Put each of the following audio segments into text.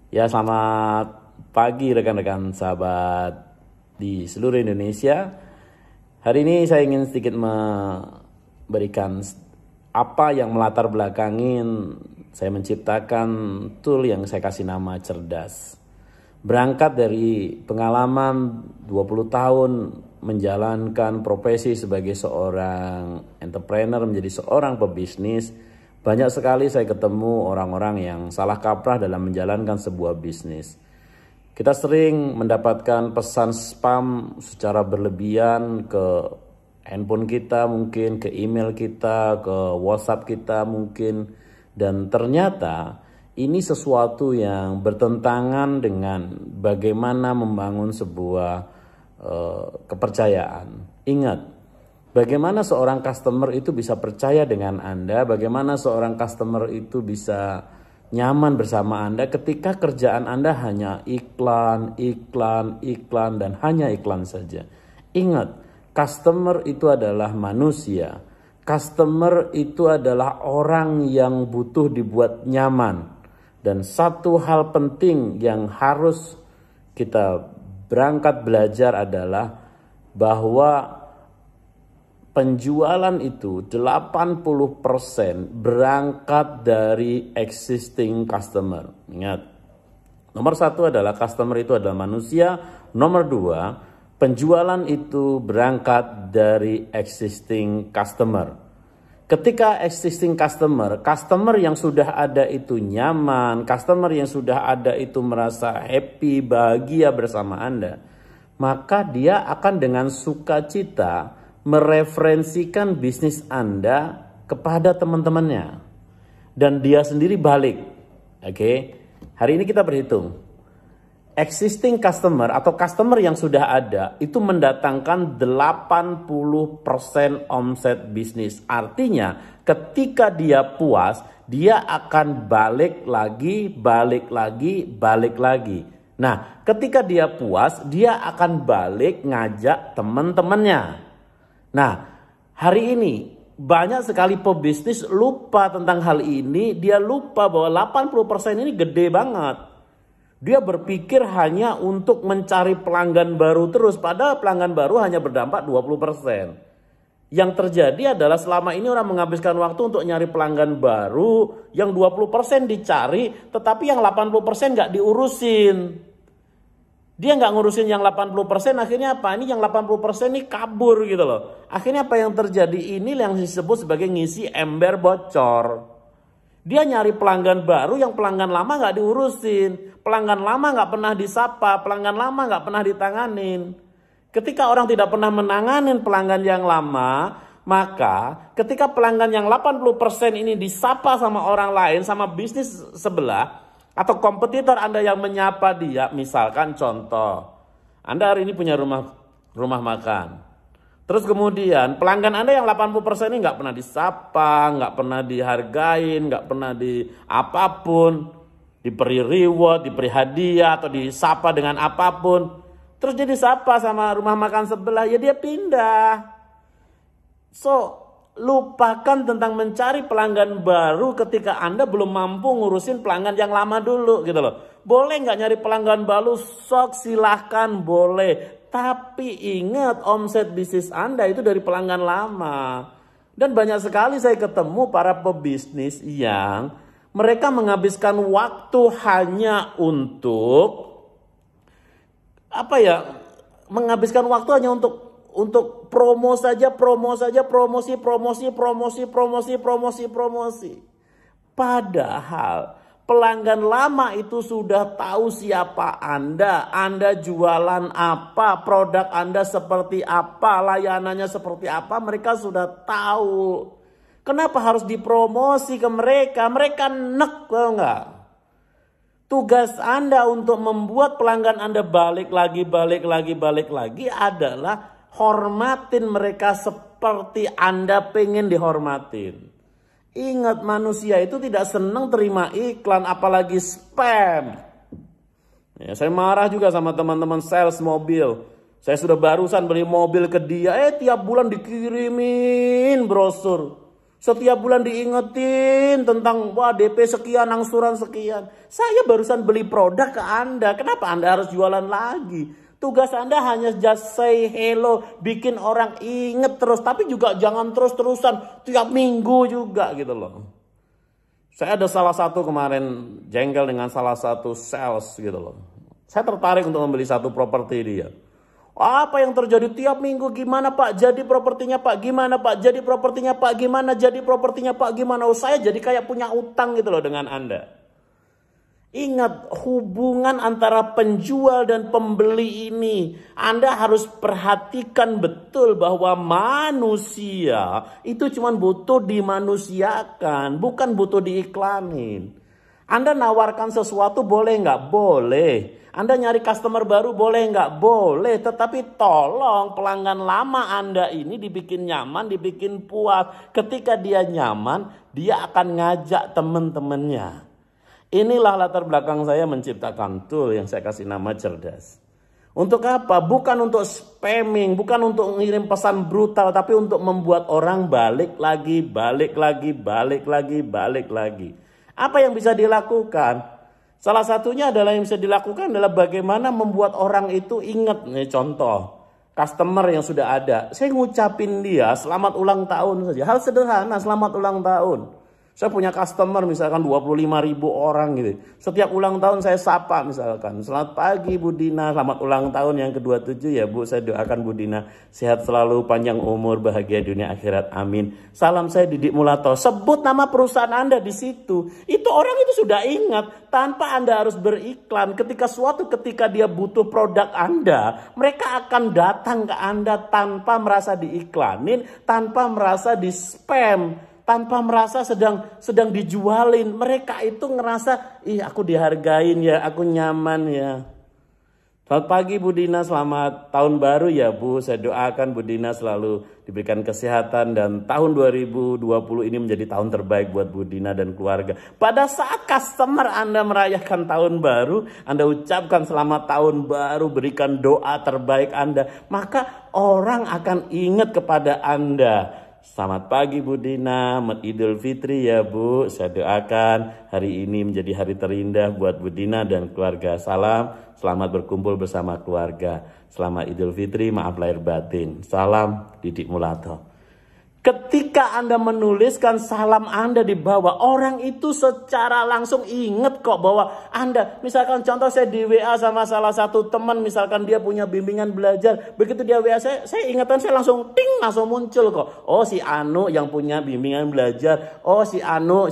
Ya, selamat pagi rekan-rekan sahabat di seluruh Indonesia. Hari ini saya ingin sedikit memberikan apa yang melatar belakangin saya menciptakan tool yang saya kasih nama cerdas. Berangkat dari pengalaman 20 tahun menjalankan profesi sebagai seorang entrepreneur, menjadi seorang pebisnis, banyak sekali saya ketemu orang-orang yang salah kaprah dalam menjalankan sebuah bisnis. Kita sering mendapatkan pesan spam secara berlebihan ke handphone kita mungkin, ke email kita, ke WhatsApp kita mungkin. Dan ternyata ini sesuatu yang bertentangan dengan bagaimana membangun sebuah kepercayaan. Ingat, bagaimana seorang customer itu bisa percaya dengan Anda, bagaimana seorang customer itu bisa nyaman bersama Anda ketika kerjaan Anda hanya iklan, dan hanya iklan saja. Ingat, customer itu adalah manusia. Customer itu adalah orang yang butuh dibuat nyaman. Dan satu hal penting yang harus kita berangkat belajar adalah bahwa penjualan itu 80% berangkat dari existing customer. Ingat, nomor satu adalah customer itu adalah manusia. Nomor dua, penjualan itu berangkat dari existing customer. Ketika existing customer yang sudah ada itu nyaman, customer yang sudah ada itu merasa happy, bahagia bersama Anda, maka dia akan dengan sukacita mereferensikan bisnis Anda kepada teman-temannya. Dan dia sendiri balik. Oke. Hari ini kita berhitung. Existing customer atau customer yang sudah ada itu mendatangkan 80% omset bisnis. Artinya ketika dia puas, dia akan balik lagi. Nah, ketika dia puas, dia akan balik ngajak teman-temannya. Nah, hari ini banyak sekali pebisnis lupa tentang hal ini. Dia lupa bahwa 80% ini gede banget. Dia berpikir hanya untuk mencari pelanggan baru terus. Padahal pelanggan baru hanya berdampak 20%. Yang terjadi adalah selama ini orang menghabiskan waktu untuk nyari pelanggan baru. Yang 20% dicari, tetapi yang 80% nggak diurusin. Dia nggak ngurusin yang 80%, akhirnya apa? Ini yang 80% ini kabur gitu loh. Akhirnya apa yang terjadi? Ini yang disebut sebagai ngisi ember bocor. Dia nyari pelanggan baru, yang pelanggan lama nggak diurusin. Pelanggan lama nggak pernah disapa, pelanggan lama nggak pernah ditanganin. Ketika orang tidak pernah menanganin pelanggan yang lama, maka ketika pelanggan yang 80% ini disapa sama orang lain, sama bisnis sebelah, atau kompetitor Anda yang menyapa dia, misalkan contoh, Anda hari ini punya rumah makan. Terus kemudian pelanggan Anda yang 80% ini nggak pernah disapa, nggak pernah dihargain, nggak pernah di apapun, diberi reward, diberi hadiah, atau disapa dengan apapun. Terus dia disapa sama rumah makan sebelah, ya dia pindah. So, lupakan tentang mencari pelanggan baru ketika Anda belum mampu ngurusin pelanggan yang lama dulu gitu loh. Boleh nggak nyari pelanggan baru? Sok silahkan boleh. Tapi ingat, omset bisnis Anda itu dari pelanggan lama. Dan banyak sekali saya ketemu para pebisnis yang mereka menghabiskan waktu hanya untuk menghabiskan waktu hanya untuk promosi. Padahal pelanggan lama itu sudah tahu siapa Anda jualan apa, produk Anda seperti apa, layanannya seperti apa, mereka sudah tahu. Kenapa harus dipromosi ke mereka? Mereka nek, tahu nggak? Tugas Anda untuk membuat pelanggan Anda balik lagi adalah hormatin mereka seperti Anda pengen dihormatin. Ingat, manusia itu tidak senang terima iklan, apalagi spam. Ya, saya marah juga sama teman-teman sales mobil. Saya sudah barusan beli mobil ke dia, tiap bulan dikirimin brosur. Setiap bulan diingetin tentang wah DP sekian, angsuran sekian. Saya barusan beli produk ke Anda. Kenapa Anda harus jualan lagi? Tugas Anda hanya just say hello, bikin orang inget terus. Tapi juga jangan terus-terusan tiap minggu juga gitu loh. Saya ada salah satu kemarin jengkel dengan salah satu sales gitu loh. Saya tertarik untuk membeli satu properti dia. Apa yang terjadi tiap minggu? Gimana Pak? Jadi propertinya Pak? Gimana Pak? Jadi propertinya Pak? Gimana? Jadi propertinya Pak? Gimana? Oh, saya jadi kayak punya utang gitu loh dengan Anda. Ingat, hubungan antara penjual dan pembeli ini Anda harus perhatikan betul bahwa manusia itu cuma butuh dimanusiakan, bukan butuh diiklanin. Anda nawarkan sesuatu boleh nggak? Boleh. Anda nyari customer baru boleh nggak? Boleh. Tetapi tolong pelanggan lama Anda ini dibikin nyaman, dibikin puas. Ketika dia nyaman, dia akan ngajak teman-temannya. Inilah latar belakang saya menciptakan tool yang saya kasih nama cerdas. Untuk apa? Bukan untuk spamming, bukan untuk ngirim pesan brutal, tapi untuk membuat orang balik lagi, balik lagi, balik lagi, balik lagi. Apa yang bisa dilakukan? Salah satunya adalah yang bisa dilakukan adalah bagaimana membuat orang itu ingat. Nih contoh, customer yang sudah ada. Saya ngucapin dia selamat ulang tahun saja. Hal sederhana, selamat ulang tahun. Saya punya customer misalkan 25.000 orang gitu. Setiap ulang tahun saya sapa misalkan. Selamat pagi Bu Dina, selamat ulang tahun yang ke-27 ya Bu. Saya doakan Bu Dina sehat selalu, panjang umur, bahagia dunia akhirat. Amin. Salam saya Didik Mulato. Sebut nama perusahaan Anda di situ. Itu orang itu sudah ingat tanpa Anda harus beriklan. Ketika dia butuh produk Anda, mereka akan datang ke Anda tanpa merasa diiklanin, tanpa merasa di spam. Tanpa merasa sedang dijualin. Mereka itu ngerasa, ih aku dihargain ya, aku nyaman ya. Selamat pagi Bu Dina, selamat tahun baru ya Bu. Saya doakan Bu Dina selalu diberikan kesehatan dan tahun 2020 ini menjadi tahun terbaik buat Bu Dina dan keluarga. Pada saat customer Anda merayakan tahun baru, Anda ucapkan selamat tahun baru, berikan doa terbaik Anda. Maka orang akan ingat kepada Anda. Selamat pagi Bu Dina, Selamat Idul Fitri ya Bu. Saya doakan hari ini menjadi hari terindah buat Bu Dina dan keluarga. Salam, selamat berkumpul bersama keluarga. Selamat Idul Fitri, maaf lahir batin. Salam Didik Mulato. Ketika Anda menuliskan salam Anda di bawah, orang itu secara langsung ingat kok bahwa Anda, misalkan contoh saya di WA sama salah satu teman, misalkan dia punya bimbingan belajar, begitu dia WA saya ingatan saya langsung ting, langsung muncul kok. Oh si Anu yang punya bimbingan belajar, oh si Anu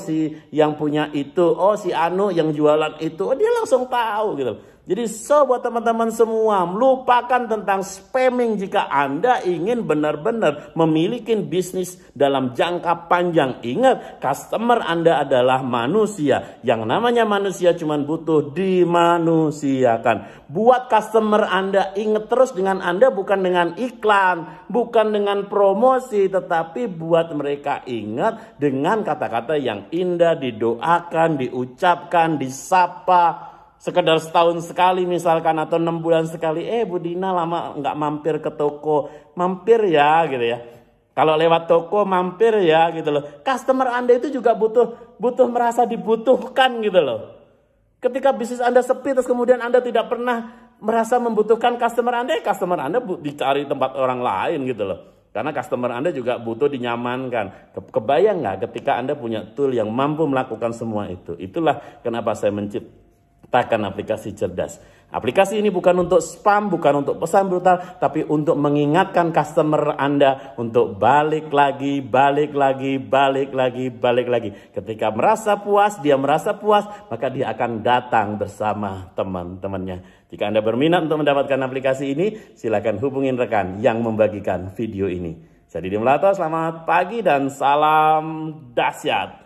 yang punya itu, oh si Anu yang jualan itu, oh dia langsung tahu gitu. Jadi buat teman-teman semua, lupakan tentang spamming jika Anda ingin benar-benar memiliki bisnis dalam jangka panjang. Ingat, customer Anda adalah manusia. Yang namanya manusia cuma butuh dimanusiakan. Buat customer Anda ingat terus dengan Anda bukan dengan iklan, bukan dengan promosi, tetapi buat mereka ingat dengan kata-kata yang indah, didoakan, diucapkan, disapa. Sekedar setahun sekali misalkan atau 6 bulan sekali. Bu Dina lama nggak mampir ke toko. Mampir ya gitu ya. Kalau lewat toko mampir ya gitu loh. Customer Anda itu juga butuh merasa dibutuhkan gitu loh. Ketika bisnis Anda sepi terus kemudian Anda tidak pernah merasa membutuhkan customer Anda dicari tempat orang lain gitu loh. Karena customer Anda juga butuh dinyamankan. Kebayang nggak ketika Anda punya tool yang mampu melakukan semua itu. Itulah kenapa saya menciptakan aplikasi cerdas. Aplikasi ini bukan untuk spam, bukan untuk pesan brutal, tapi untuk mengingatkan customer Anda untuk balik lagi, balik lagi, balik lagi, balik lagi. Ketika dia merasa puas, maka dia akan datang bersama teman-temannya. Jika Anda berminat untuk mendapatkan aplikasi ini, silakan hubungin rekan yang membagikan video ini. Saya Didik Mulato, selamat pagi dan salam dahsyat.